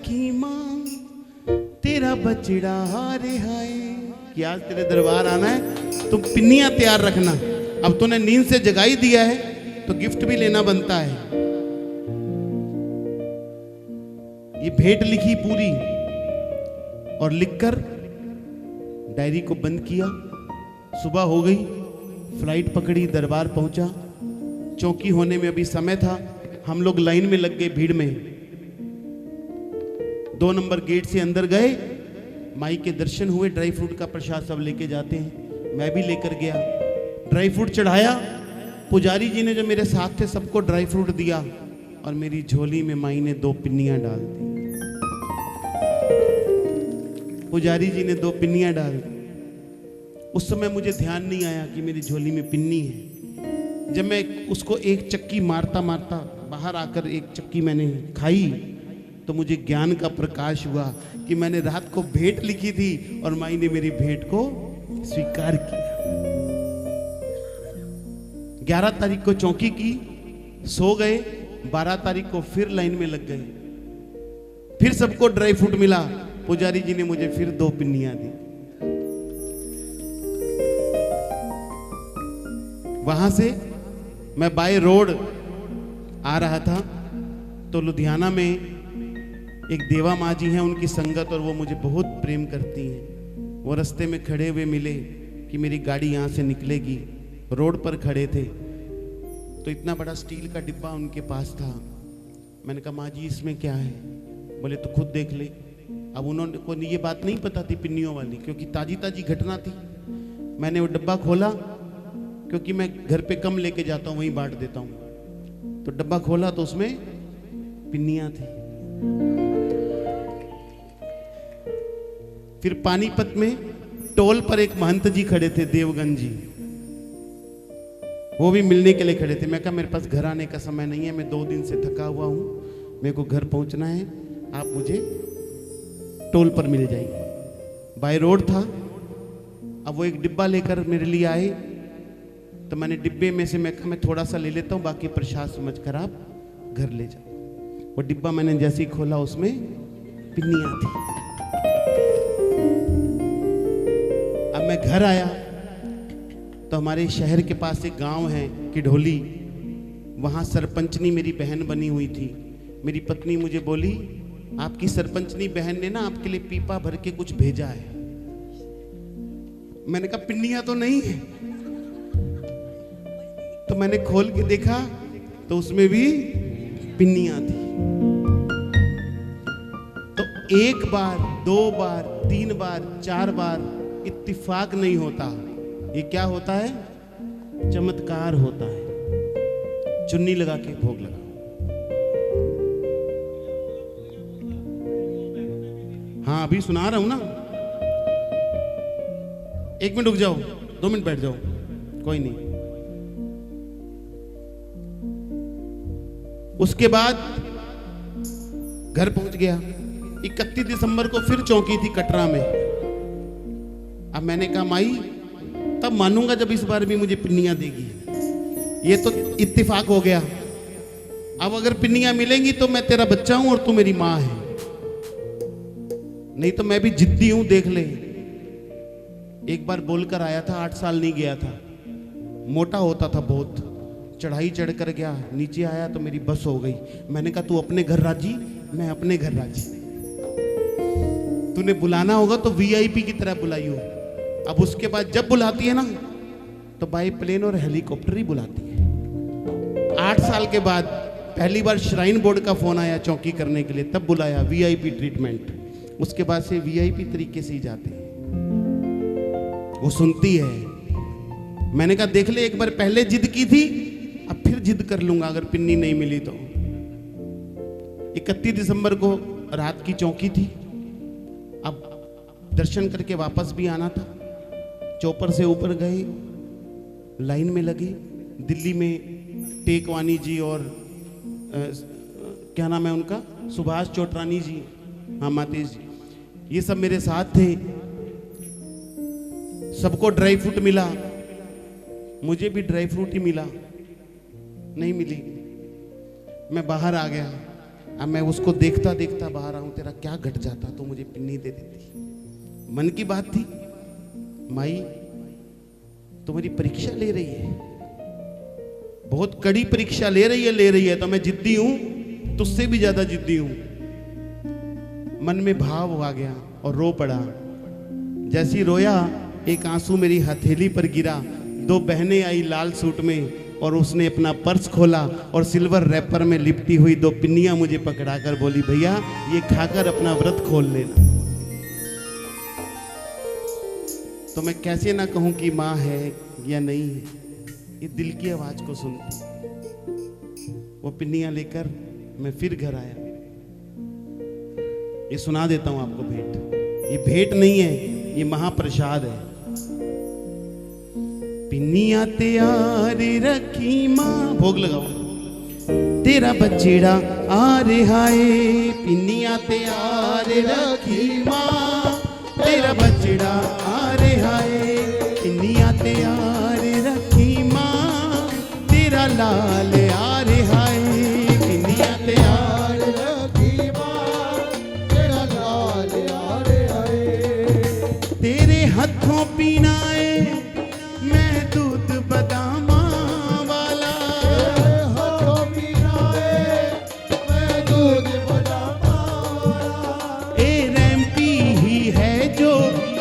रखी माँ तेरा बचड़ा हारे हाय कि आज तेरे दरबार आना है, तुम पिन्नियां तैयार रखना। अब तूने नींद से जगाई दिया है तो गिफ्ट भी लेना बनता है। ये भेंट लिखी पूरी और लिखकर डायरी को बंद किया। सुबह हो गई, फ्लाइट पकड़ी, दरबार पहुंचा। चौकी होने में अभी समय था, हम लोग लाइन में लग गए भीड़ में। 2 नंबर गेट से अंदर गए, माई के दर्शन हुए। ड्राई फ्रूट का प्रसाद सब लेके जाते हैं, मैं भी लेकर गया। ड्राई फ्रूट चढ़ाया, पुजारी जी ने जो मेरे साथ थे सबको ड्राई फ्रूट दिया और मेरी झोली में माई ने 2 पिन्नियां डाल दी। पुजारी जी ने 2 पिन्नियां डाल दी। उस समय मुझे ध्यान नहीं आया कि मेरी झोली में पिन्नी है। जब मैं उसको एक चक्की मारता मारता बाहर आकर एक चक्की मैंने खाई तो मुझे ज्ञान का प्रकाश हुआ कि मैंने रात को भेंट लिखी थी और माई ने मेरी भेंट को स्वीकार किया। 11 तारीख को चौकी की, सो गए। 12 तारीख को फिर लाइन में लग गए, फिर सबको ड्राई फ्रूट मिला। पुजारी जी ने मुझे फिर 2 पिन्नियां दी। वहां से मैं बाय रोड आ रहा था तो लुधियाना में एक देवा माँ जी हैं, उनकी संगत, और वो मुझे बहुत प्रेम करती हैं। वो रास्ते में खड़े हुए मिले कि मेरी गाड़ी यहाँ से निकलेगी। रोड पर खड़े थे तो इतना बड़ा स्टील का डिब्बा उनके पास था। मैंने कहा माँ जी इसमें क्या है? बोले तो खुद देख ले। अब उन्होंने को ये बात नहीं पता थी पिन्नियों वाली, क्योंकि ताजी ताजी घटना थी। मैंने वो डब्बा खोला, क्योंकि मैं घर पे कम लेके जाता हूँ, वहीं बांट देता हूँ। तो डब्बा खोला तो उसमें पिन्नियां थी। फिर पानीपत में टोल पर एक महंत जी खड़े थे, देवगन जी, वो भी मिलने के लिए खड़े थे। मैं कहा मेरे पास घर आने का समय नहीं है, मैं 2 दिन से थका हुआ हूं, मेरे को घर पहुंचना है, आप मुझे टोल पर मिल जाइए। बाय रोड था। अब वो एक डिब्बा लेकर मेरे लिए आए तो मैंने डिब्बे में से मैं थोड़ा सा ले लेता हूँ, बाकी प्रसाद समझ कर आप घर ले जाओ। वो डिब्बा मैंने जैसे ही खोला उसमें पिन्नियां थी। अब मैं घर आया तो हमारे शहर के पास एक गांव है किढोली, वहां सरपंचनी मेरी बहन बनी हुई थी। मेरी पत्नी मुझे बोली आपकी सरपंचनी बहन ने ना आपके लिए पीपा भर के कुछ भेजा है। मैंने कहा पिन्नियां तो नहीं है। तो मैंने खोल के देखा तो उसमें भी पिन्नियां थी। तो 1 बार, 2 बार, 3 बार, 4 बार इत्तिफाक नहीं होता। ये क्या होता है? चमत्कार होता है। चुन्नी लगा के भोग लगा। हाँ अभी सुना रहा हूं ना, 1 मिनट रुक जाओ, 2 मिनट बैठ जाओ, कोई नहीं। उसके बाद घर पहुंच गया। 31 दिसंबर को फिर चौकी थी कटरा में। अब मैंने कहा माई तब मानूंगा जब इस बार भी मुझे पिन्नियां देगी। ये तो इत्तिफाक हो गया। अब अगर पिन्नियां मिलेंगी तो मैं तेरा बच्चा हूं और तू मेरी मां है, नहीं तो मैं भी जिद्दी हूं, देख ले। एक बार बोलकर आया था, 8 साल नहीं गया था, मोटा होता था बहुत। चढ़ाई चढ़ कर गया, नीचे आया तो मेरी बस हो गई। मैंने कहा तू अपने घर राजी, मैं अपने घर राजी। तूने बुलाना होगा तो वीआईपी की तरह बुलाई हो। अब उसके बाद जब बुलाती है ना तो बाई प्लेन और हेलीकॉप्टर ही बुलाती है। 8 साल के बाद पहली बार श्राइन बोर्ड का फोन आया चौकी करने के लिए, तब बुलाया, वीआईपी ट्रीटमेंट। उसके बाद से वीआईपी तरीके से ही जाते हैं। वो सुनती है। मैंने कहा देख ले, एक बार पहले जिद की थी, अब फिर जिद कर लूंगा अगर पिन्नी नहीं मिली तो। 31 दिसंबर को रात की चौकी थी। अब दर्शन करके वापस भी आना था। चौपर से ऊपर गए, लाइन में लगे। दिल्ली में टेकवानी जी और क्या नाम है उनका, सुभाष चोटरानी जी, हाँ मातेश जी, ये सब मेरे साथ थे। सबको ड्राई फ्रूट मिला, मुझे भी ड्राई फ्रूट ही मिला। नहीं मिली, मैं बाहर आ गया। अब मैं उसको देखता देखता बाहर आऊं, तेरा क्या घट जाता तो मुझे पिन्नी दे देती। मन की बात थी, माई तो मेरी परीक्षा ले रही है, बहुत कड़ी परीक्षा ले रही है तो मैं जिद्दी हूं, तुझसे भी ज्यादा जिद्दी हूं। मन में भाव आ गया और रो पड़ा। जैसी रोया, एक आंसू मेरी हथेली पर गिरा। दो बहनें आई लाल सूट में और उसने अपना पर्स खोला और सिल्वर रैपर में लिपटी हुई दो पिन्नियां मुझे पकड़ाकर बोली, भैया ये खाकर अपना व्रत खोल लेना। तो मैं कैसे ना कहूं कि माँ है या नहीं है, ये दिल की आवाज को सुनती। वो पिन्नियां लेकर मैं फिर घर आया। ये सुना देता हूं आपको भेंट। ये भेंट नहीं है, ये महाप्रसाद है। पिन्नियां तैयार रखी माँ, भोग लगाओ, तेरा बचेड़ा आ रहा है। पिन्नियां तैयार रखी माँ, तेरा बचेड़ा आ रहा है। पिन्नियां तैयार रखी माँ, तेरा लाल आ रहा है। पिन्नियां तैयार रखी माँ, तेरा लाल आ रहा है। तेरे हाथों पीना है मैं दूध बदामा वाला, हाथों पीना है मैं दूध बदामा वाला। ए रैम्पी ही है जो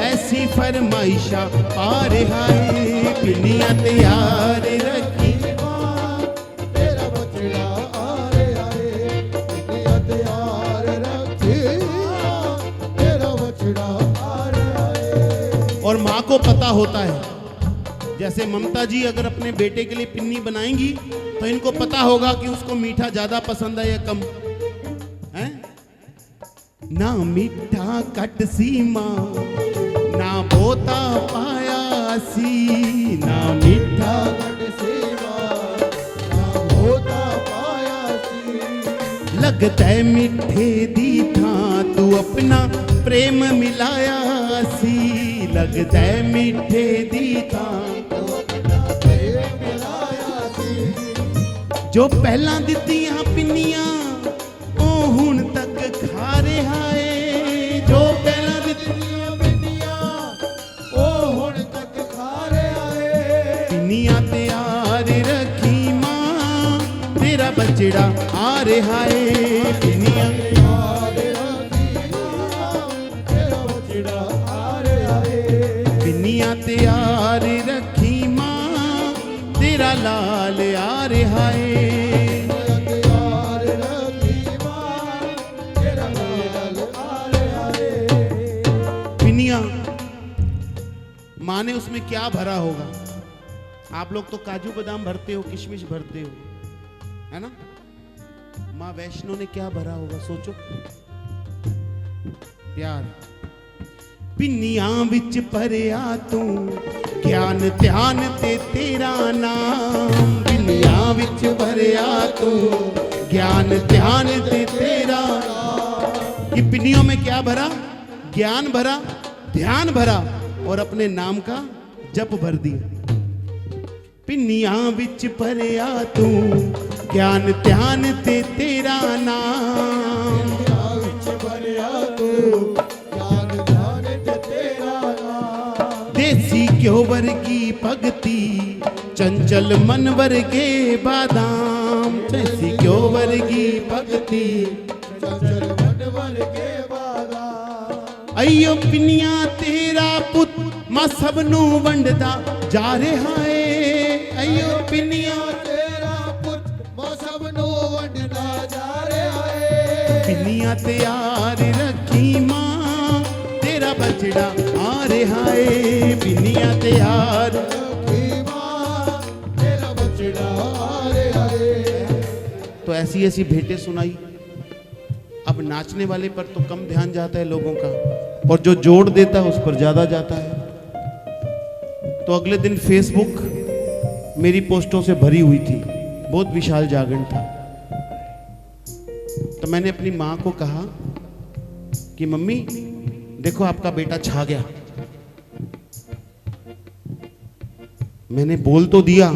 ऐसी फरमाइशा पा रहा है। पिन्नियां तैयार रखी माँ, तेरा बचड़ा आ रहा है। पिन्नियां तैयार रखी माँ, तेरा बचड़ा आ रहा है। और माँ को पता होता है, जैसे ममता जी अगर अपने बेटे के लिए पिन्नी बनाएंगी तो इनको पता होगा कि उसको मीठा ज्यादा पसंद है या कम है। ना मीठा कट सीमा, ना बोता पाया सी। ना मीठा कट सीमा, ना बोता पाया सी। लगता है मीठे दी था तू अपना प्रेम मिलाया सी। लगता है मीठे दी था जो पहला दित्तियां पिन्नियां ओ हुण तक खा रहा है। जो पहला दित्तियां पिन्नियां ओ हुण तक खा रहा है। पिन्नियां तैयार रखी माँ, तेरा बचड़ा आ रहा है। पिन्नियां तैयार रखी माँ, तेरा बचड़ा आ रहा है। पिन्नियां तैयार रखी माँ, तेरा लाल आ रहा है। पिन्नियां माँ ने उसमें क्या भरा होगा? आप लोग तो काजू बादाम भरते हो, किशमिश भरते हो, है ना? माँ वैष्णो ने क्या भरा होगा सोचो। प्यार। पिन्नियां विच भरिया तू ज्ञान ध्यान ते तेरा नाम। पिन्नियां विच भरिया तू ज्ञान ध्यान ते तेरा नाम। ये पिन्नियों में क्या भरा? ज्ञान भरा, ध्यान भरा और अपने नाम का जप भर दिया। पिन्नियां विच भरिया तू ज्ञान ध्यान ते तेरा नाम। पिन्नियां विच भरिया तू ज्ञान ध्यान ते तेरा नाम। देसी घ्यो वर्गी भगती, चंचल मन वर्गे बादाम। देसी घ्यो वर्गी भगती, चंचल मन वर्गे बादाम। अयो पिन्नियां तेरा पुत मां सबनू वंडदा जा रहा है। अयो पिन्नियां तेरा पुत मां सबनू वंडदा जा रहा है। पिन्नियां तैयार रखी मां, तेरा बचड़ा आ रहा है। पिन्नियां तैयार रखी मां, तेरा बचड़ा आ रहा है। तो ऐसी ऐसी भेंटें सुनाई। अब नाचने वाले पर तो कम ध्यान जाता है लोगों का, और जो जोड़ देता है उस पर ज्यादा जाता है। तो अगले दिन फेसबुक मेरी पोस्टों से भरी हुई थी, बहुत विशाल जागरण था। तो मैंने अपनी माँ को कहा कि मम्मी देखो आपका बेटा छा गया। मैंने बोल तो दिया,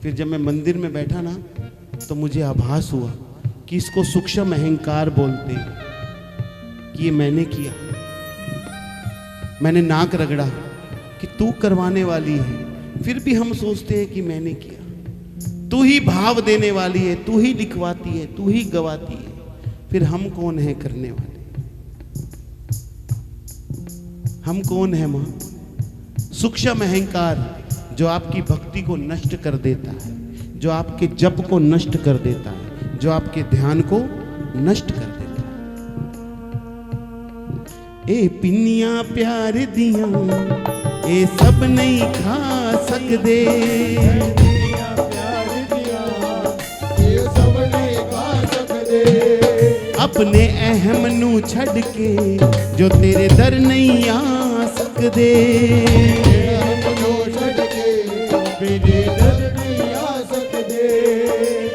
फिर जब मैं मंदिर में बैठा ना तो मुझे आभास हुआ कि इसको सूक्ष्म अहंकार बोलते हैं कि ये मैंने किया, मैंने नाक रगड़ा कि तू करवाने वाली है, फिर भी हम सोचते हैं कि मैंने किया। तू ही भाव देने वाली है, तू ही लिखवाती है, तू ही गवाती है, फिर हम कौन है करने वाले? हम कौन है मां? सूक्ष्म अहंकार जो आपकी भक्ति को नष्ट कर देता है, जो आपके जप को नष्ट कर देता है, जो आपके ध्यान को नष्ट कर देता है। ए पिन्नियां प्यार दिया ए सब नहीं खा सकते, अपने अहम नू छड़ के जो तेरे दर नहीं आ सकते,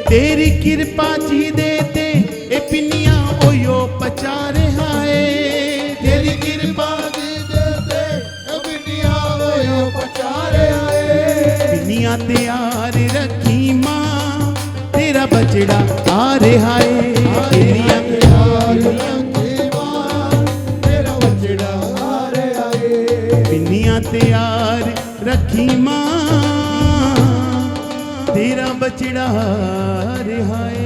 तेरी कृपा जी देते ए पिनिया ओयो पचारे हाय, तेरी कृपा जी देते ए पिनिया ओयो पचारे हाय, पिनिया तैयार रखी मां तेरा बचड़ा आ रहा है, पिनिया तैयार रखी मां तेरा बचड़ा आ रहा है, पिनिया तैयार रखी मां तेरा बचड़ा रिहाए।